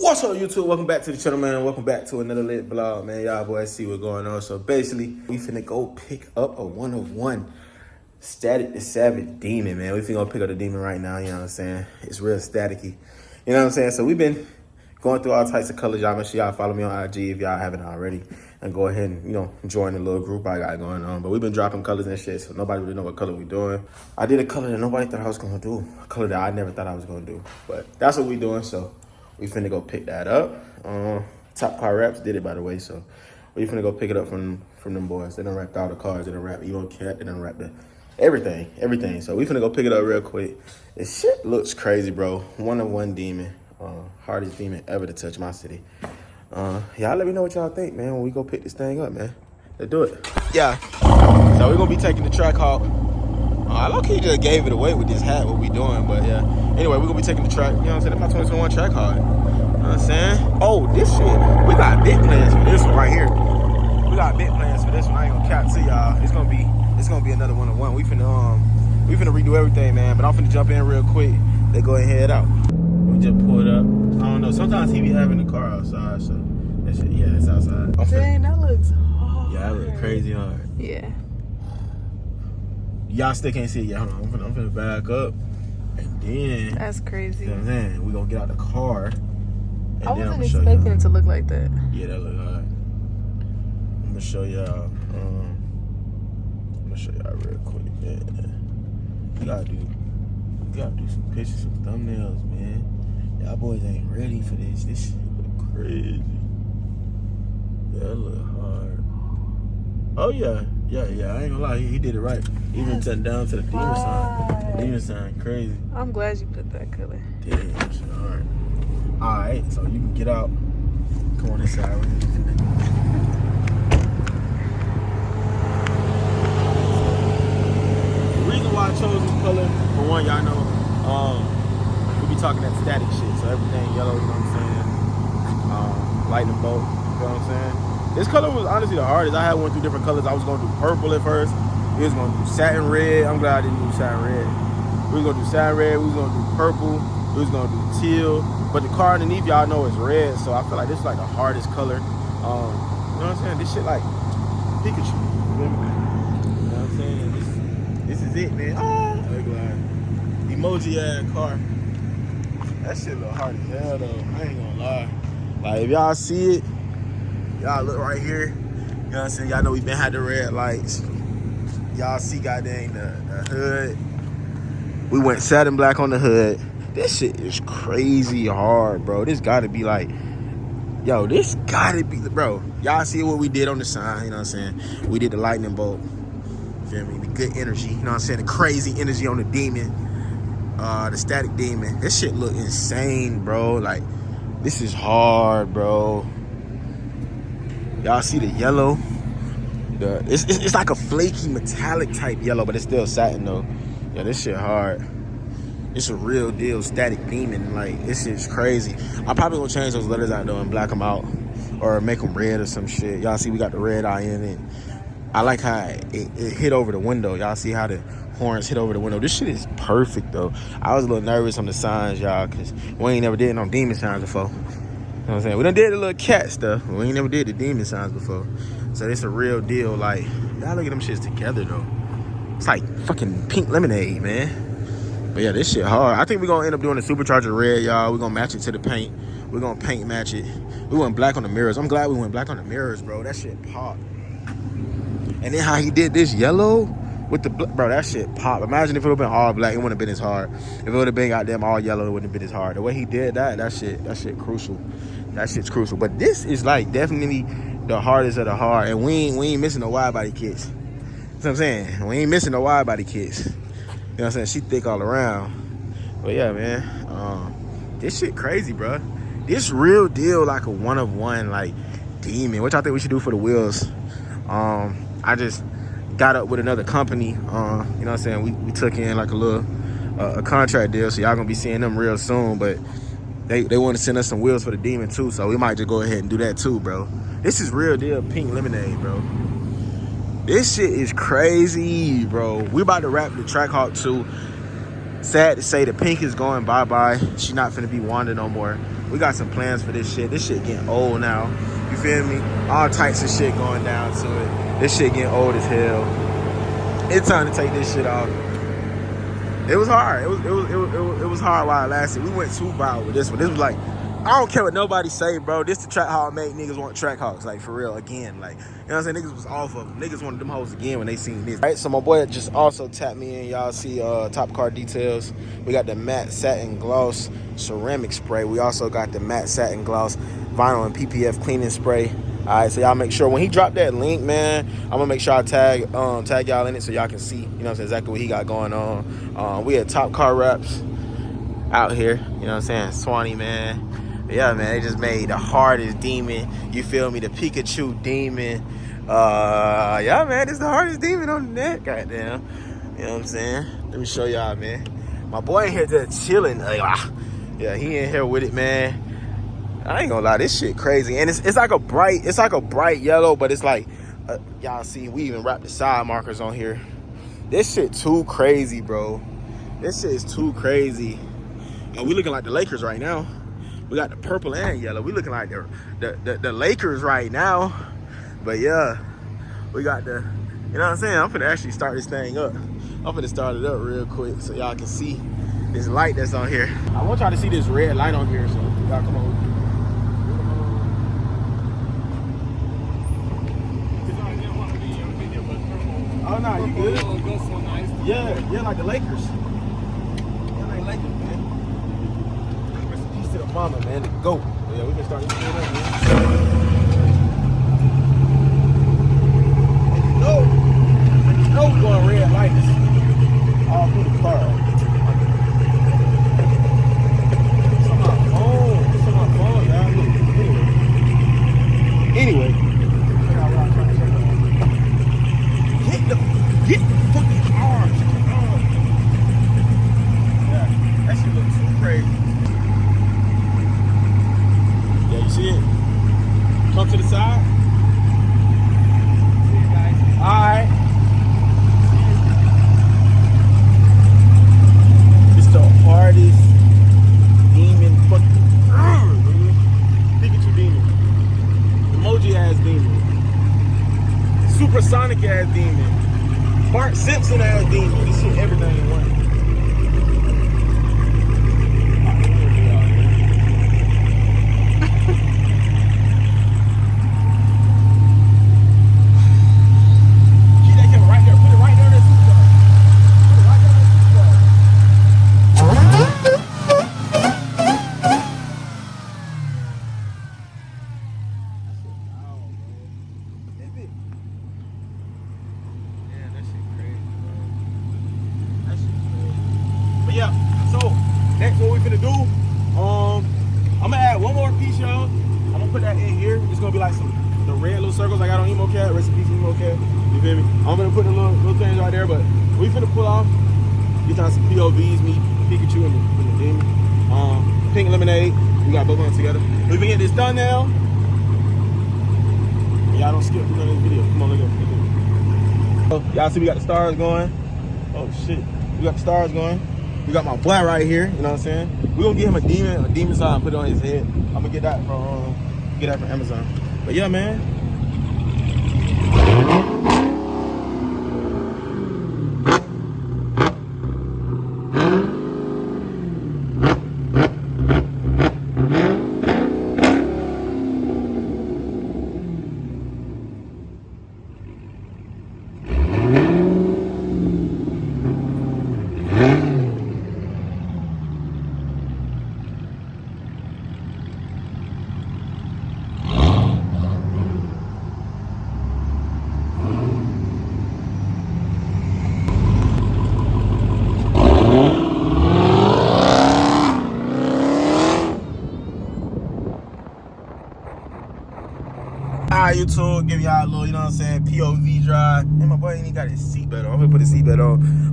What's up, YouTube? Welcome back to the channel, man. Welcome back to another lit vlog, man. Y'all boys see what's going on. So basically, we finna go pick up a 1-of-1 Static the Savage Demon, man. We finna go pick up the Demon right now, you know what I'm saying? It's real staticky. You know what I'm saying? So we've been going through all types of colors. Y'all make sure y'all follow me on IG if y'all haven't already. And go ahead and, join the little group I got going on. But we've been dropping colors and shit, so nobody really know what color we doing. I did a color that nobody thought I was gonna do. A color that I never thought I was gonna do. But that's what we doing, so we finna go pick that up. Top Car Wraps did it, by the way, so we finna go pick it up from them boys. They done wrapped all the cars, they done wrapped Evo Cat, they done wrapped everything. So we finna go pick it up real quick. This shit looks crazy, bro. 1-of-1 Demon. Hardest demon ever to touch my city. Y'all let me know what y'all think, man, when we go pick this thing up, man. Let's do it. Yeah. So we're gonna be taking the Trackhawk. I low-key just gave it away with this hat, what we doing, but yeah. Anyway, we're gonna be taking the track, you know what I'm saying? That's my 2021 Trackhawk. You know what I'm saying? Oh, this shit. We got big plans for this one right here. We got big plans for this one. I ain't gonna cap to y'all. It's gonna be another 1-of-1. We finna redo everything, man. But I'm finna jump in real quick. They go and head out. We just pulled up. I don't know. Sometimes he be having the car outside, so that shit, yeah, it's outside. Dang, that looks hard. Yeah, that looks crazy hard. Yeah. Y'all still can't see it yet. Hold on. I'm finna back up. And then That's crazy. You know what I'm saying? We gonna get out the car. And I then wasn't expecting it to look like that. Yeah, that look hard. I'm gonna show y'all. Real quick, man. We gotta do some pictures, some thumbnails, man. Y'all boys ain't ready for this. This shit look crazy. Yeah, that look hard. Oh yeah. Yeah, I ain't gonna lie, he did it right. Even down to the demon sign. The demon sign, crazy. I'm glad you put that color. Damn, that shit hard. Alright, so you can get out. Come on inside. The reason why I chose this color, for one, y'all know, we be talking that static shit, so everything yellow, you know what I'm saying? Lightning bolt, you know what I'm saying? This color was honestly the hardest. I had went through different colors. I was gonna do purple at first. We was gonna do satin red. I'm glad I didn't do satin red. We was gonna do satin red. We was gonna do purple. We was gonna do teal. But the car underneath, y'all know, is red. So I feel like this is like the hardest color. You know what I'm saying? This shit like Pikachu. You know what I'm saying? This is it, man. Like emoji ass car. That shit look hard as hell though. I ain't gonna lie. Like if y'all see it. Y'all look right here. You know what I'm saying? Y'all know we been had the red lights. Y'all see goddamn the hood. We went satin black on the hood. This shit is crazy hard, bro. This gotta be like, yo, this gotta be the, bro. Y'all see what we did on the sign, you know what I'm saying? We did the lightning bolt. Feel me? The good energy, you know what I'm saying? The crazy energy on the demon. The static demon. This shit look insane, bro. Like, this is hard, bro. Y'all see the yellow? It's like a flaky metallic type yellow, but it's still satin though. Yeah, this shit hard. It's a real deal static demon. Like, this shit's crazy. I'm probably gonna change those letters out though and black them out, or make them red or some shit. Y'all see we got the red eye in it. I like how it hit over the window. Y'all see how the horns hit over the window. This shit is perfect though. I was a little nervous on the signs, y'all, cause we ain't never did no demon signs before. You know what I'm saying? We done did the little cat stuff, but we ain't never did the demon signs before. So it's a real deal. Like, y'all look at them shits together though. It's like fucking pink lemonade, man. But yeah, this shit hard. I think we're gonna end up doing the supercharger red, y'all. We're gonna match it to the paint. We're gonna paint match it. We went black on the mirrors. I'm glad we went black on the mirrors, bro. That shit popped. And then how he did this yellow with the, bro, that shit pop. Imagine if it would have been all black, it wouldn't have been as hard. If it would have been goddamn all yellow, it wouldn't have been as hard. The way he did that shit crucial. That shit's crucial. But this is like definitely the hardest of the hard. And we ain't missing no wide body kits. You know what I'm saying? We ain't missing no wide body kits. You know what I'm saying? She thick all around. But yeah, man. This shit crazy, bro. This real deal like a 1-of-1 like demon. What y'all think we should do for the wheels? I just got up with another company. You know what I'm saying? We took in like a little a contract deal, so y'all gonna be seeing them real soon. But they want to send us some wheels for the demon too, so we might just go ahead and do that too, bro. This is real deal pink lemonade, bro. This shit is crazy, bro. We about to wrap the Trackhawk too. Sad to say the pink is going bye-bye. She's not finna be Wanda no more. we got some plans for this shit. This shit getting old now. You feel me? All types of shit going down to it. This shit getting old as hell. It's time to take this shit off. It was hard. It was hard while it lasted. We went too viral with this one. This was like, I don't care what nobody say, bro. This the track hawk made niggas want track hawks, like for real again. Like, you know what I'm saying? Niggas was off of them. Niggas wanted them hoes again when they seen this. All right, so my boy just also tapped me in. Y'all see Top Car Details. We got the matte satin gloss ceramic spray. We also got the matte satin gloss vinyl and PPF cleaning spray. All right, so y'all make sure when he dropped that link, man, I'm gonna make sure I tag y'all in it so y'all can see, you know what I'm saying, exactly what he got going on. We had Top Car Wraps out here, you know what I'm saying, Swanee, man. But yeah, man, they just made the hardest demon, you feel me, the Pikachu demon. Yeah, man, it's the hardest demon on the net, goddamn. You know what I'm saying? Let me show y'all, man. My boy in here just chilling. Like, yeah, he in here with it, man. I ain't gonna lie, this shit crazy, and it's like a bright yellow, but it's like y'all see, we even wrapped the side markers on here. This shit too crazy, bro. This shit is too crazy. We looking like the Lakers right now. We got the purple and yellow. We looking like the Lakers right now. But yeah, we got the, you know what I'm saying? I'm finna actually start this thing up. I'm finna start it up real quick so y'all can see this light that's on here. I want y'all to see this red light on here, so y'all come on. Oh, no, you good? Yeah, like the Lakers. Yeah, like Lakers, man. Rest in peace to the mama, man. The GOAT. Yeah, we can start this shit up, man. And you know we're going red lights all through the car. Some of my phone, y'all. Anyway. Get the fucking car. Yeah, that shit looks too crazy. Yeah, you see it? Come to the side. See you guys. Alright. It's the hardest demon fucking Pikachu demon. Emoji ass demon. Supersonic ass demon. Bart Simpson ass demon. This shit everything in one. Keep that camera right there. Put it right there in that superstar. Put it right there in Yeah, so next what we finna do, I'm gonna add one more piece, y'all. I'm gonna put that in here. It's gonna be like the red little circles I got on Emo Cat, rest in peace Emo Cat. You feel me? I'm gonna put the little things right there, but we finna pull off. Get down some POVs, me, Pikachu, and the demon. Pink lemonade. We got both of them together. We can get this done now. Y'all don't skip through this video. Come on, look at it. Y'all see we got the stars going. Oh shit, we got the stars going. We got my boy right here, you know what I'm saying? We're gonna give him a demon sign and put it on his head. I'm gonna get that from Amazon. But yeah, man. Alright, YouTube, give y'all a little, you know what I'm saying, POV drive. And my boy ain't even got his seatbelt on. I'm gonna put his seatbelt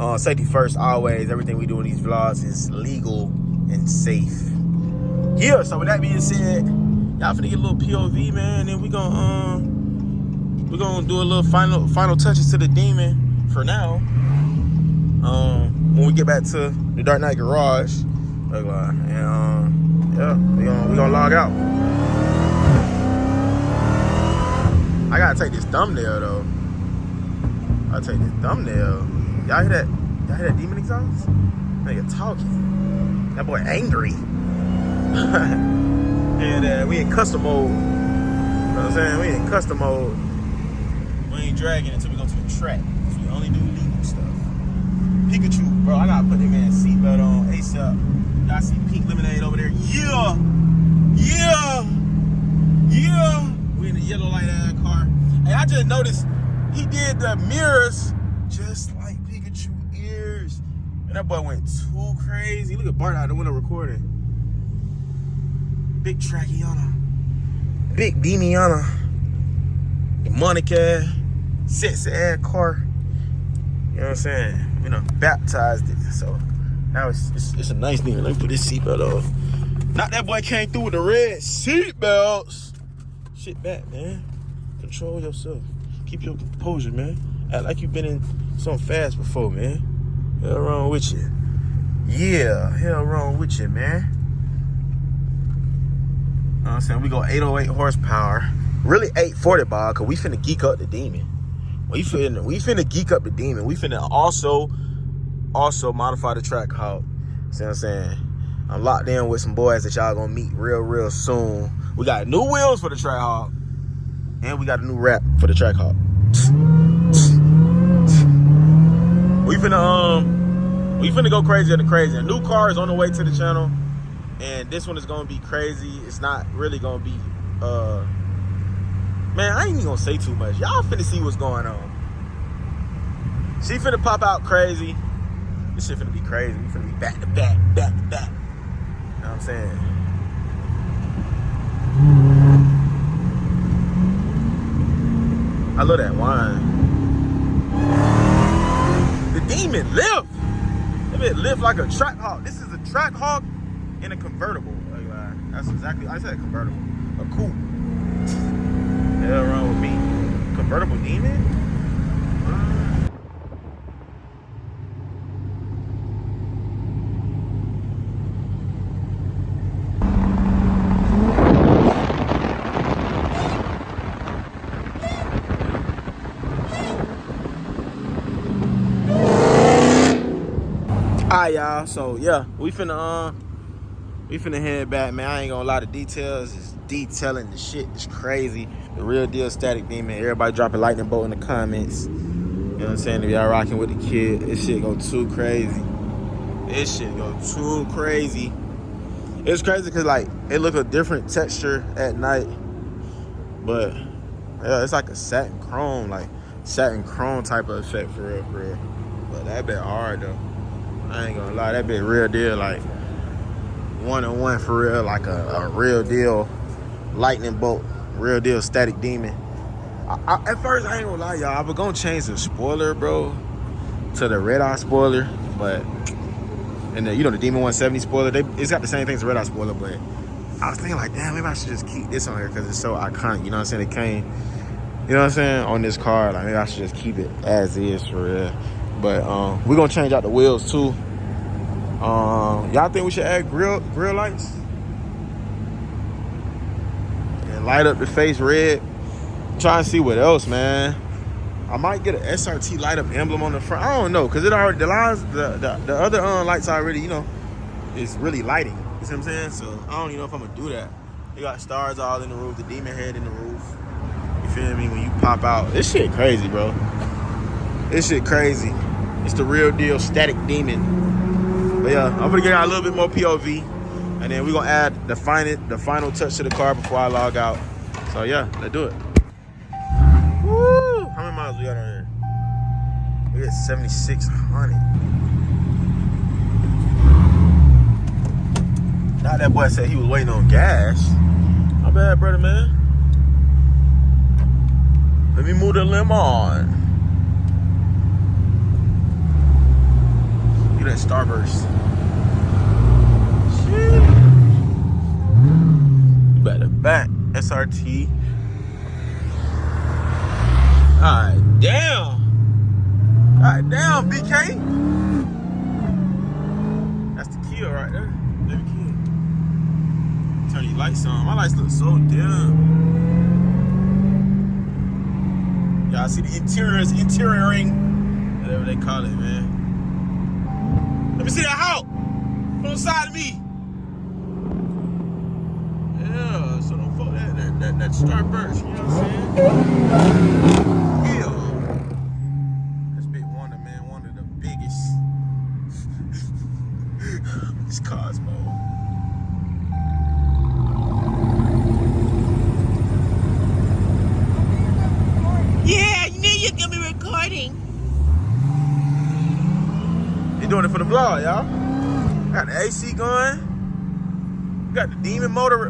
on. Safety first, always. Everything we do in these vlogs is legal and safe. Yeah, so with that being said, y'all finna get a little POV, man. And then we gonna do a little final touches to the demon for now. When we get back to the Dark Knight Garage. And Yeah, we gonna log out. I gotta take this thumbnail though. I'll take this thumbnail. Y'all hear that? Y'all hear that demon exhaust? Nigga talking. That boy angry. And we in custom mode. You know what I'm saying? We in custom mode. We ain't dragging until we go to the track. Cause we only do legal stuff. Pikachu, bro, I gotta put that man's seatbelt on ASAP. Y'all see pink lemonade over there? Yeah! Yeah! Yeah! We in the yellow light ass car. Hey, I just noticed he did the mirrors just like Pikachu ears. And that boy went too crazy. Look at Bart out the window recording. Big Trackiana. Big Beamiana. Demonic ass. Sexy ass car. You know what I'm saying? You know, baptized it. So now it's a nice thing. Let me put this seatbelt off. Not that boy came through with the red seatbelts. Shit back, man. Control yourself. Keep your composure, man. Act like you've been in something fast before, man. Hell wrong with you. Yeah, hell wrong with you, man. You know what I'm saying? We go 808 horsepower. Really 840 bar, cause we finna geek up the demon. We finna geek up the demon. We finna also modify the Trackhawk. See what I'm saying? I'm locked in with some boys that y'all gonna meet real soon. We got new wheels for the Trackhawk. And we got a new wrap for the Trackhawk. We finna go crazy and crazy. A new car is on the way to the channel. And this one is gonna be crazy. It's not really gonna be man, I ain't even gonna say too much. Y'all finna see what's going on. She finna pop out crazy. This shit finna be crazy. We finna be back to back. You know what I'm saying? I love that wine. The demon lift. That bit lift like a Trackhawk. This is a Trackhawk in a convertible. That's exactly, I said convertible. A coupe. Hell wrong with me. Convertible demon? Alright, y'all. So yeah, we finna head back, man. I ain't gonna lie, the details is detailing the shit. It's crazy. The real deal static demon. Everybody dropping lightning bolt in the comments. You know what I'm saying? If y'all rocking with the kid, this shit go too crazy. This shit go too crazy. It's crazy because like it look a different texture at night, but yeah, it's like a satin chrome type of effect for real. But that bit hard though. I ain't gonna lie, that bit real deal, like 1-on-1 for real, like a real deal lightning bolt, real deal static demon. At first, I ain't gonna lie, y'all, I was gonna change the spoiler, bro, to the red eye spoiler, but and the, you know, the Demon 170 spoiler, it's got the same thing as the red eye spoiler, but I was thinking like, damn, maybe I should just keep this on here because it's so iconic. You know what I'm saying? It came, you know what I'm saying, on this car. Like maybe I should just keep it as is for real. But we're gonna change out the wheels too. Y'all think we should add grill lights? And light up the face red. Trying to see what else, man. I might get an SRT light up emblem on the front. I don't know, cause it already the other lights already, you know, is really lighting. You see what I'm saying? So I don't even know if I'm gonna do that. They got stars all in the roof, the demon head in the roof. You feel me? When you pop out, this shit crazy, bro. This shit crazy. It's the real deal static demon. But yeah, I'm gonna get out a little bit more POV, and then we're gonna add the final touch to the car before I log out. So yeah, let's do it. Woo! How many miles we got on here? We got 7,600. Now that boy said he was waiting on gas. How bad, brother, man? Let me move the lemon. Look at that starburst. Shit. You better back. SRT. Alright, damn. Alright, damn, BK. That's the Kia right there. Baby Kia. Turn these lights on. My lights look so dim. Y'all see the interioring, whatever they call it, man. Let me see that hawk on the side of me. Yeah, so don't fuck that starburst, you know what I'm saying? Yeah. That's Big Wonder, man, one of the biggest. It's Cosmo. Yeah, you knew you're gonna be recording. You doing it for the vlog, y'all. Got the AC going. Got the demon motor,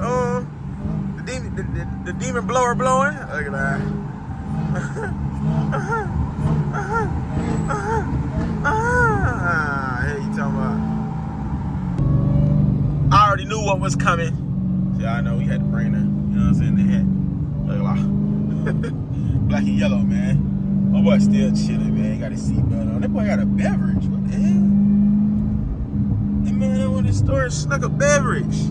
the demon blower blowing. Look at that. Hey, you talking about? I already knew what was coming. See, I know we had to bring the, you know what I'm saying, the hat. Look at that. Black and yellow, man. My boy still chilling, man. He got his seatbelt on. That boy got a beverage. What the hell? That man went to the store and snuck a beverage.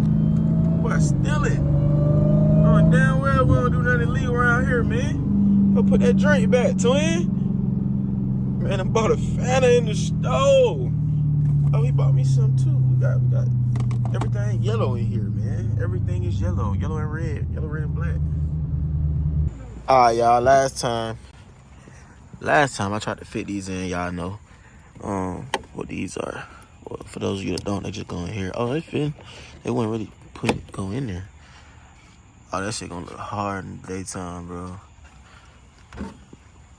Boy, steal it. Oh, damn well we don't do nothing illegal around here, man. Go put that drink back, twin. Man, I bought a Fanta in the stove. Oh, he bought me some too. We got everything yellow in here, man. Everything is yellow. Yellow and red. Yellow, red, and black. Alright, y'all, last time I tried to fit these in, y'all know what these are. Well, for those of you that don't, they just go in here. Oh, they fit. They wouldn't really go in there. Oh, that shit gonna look hard in the daytime, bro.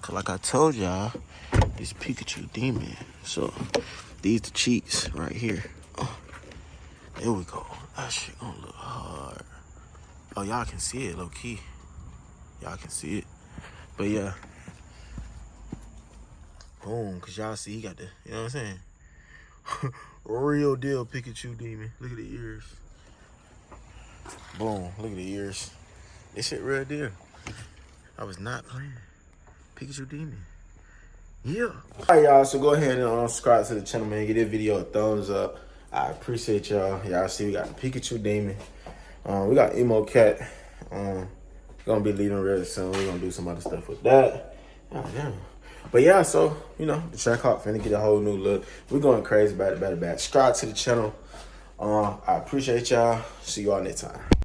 Cause like I told y'all, this Pikachu demon. So these the cheeks right here. Oh, there we go. That shit gonna look hard. Oh, y'all can see it low key. Y'all can see it. But yeah. Boom, cause y'all see he got the, you know what I'm saying? Real deal Pikachu demon. Look at the ears. Boom, look at the ears. This shit real deal. I was not playing. Pikachu demon. Yeah. Alright, y'all, so go ahead and subscribe to the channel, man. Give this video a thumbs up. I appreciate y'all. Y'all see we got the Pikachu demon. We got Emo Cat. Gonna be leaving real soon. We're gonna do some other stuff with that. Oh, damn. But yeah, so, you know, the Trackhawk finna get a whole new look. We're going crazy about it. Subscribe to the channel. I appreciate y'all. See y'all next time.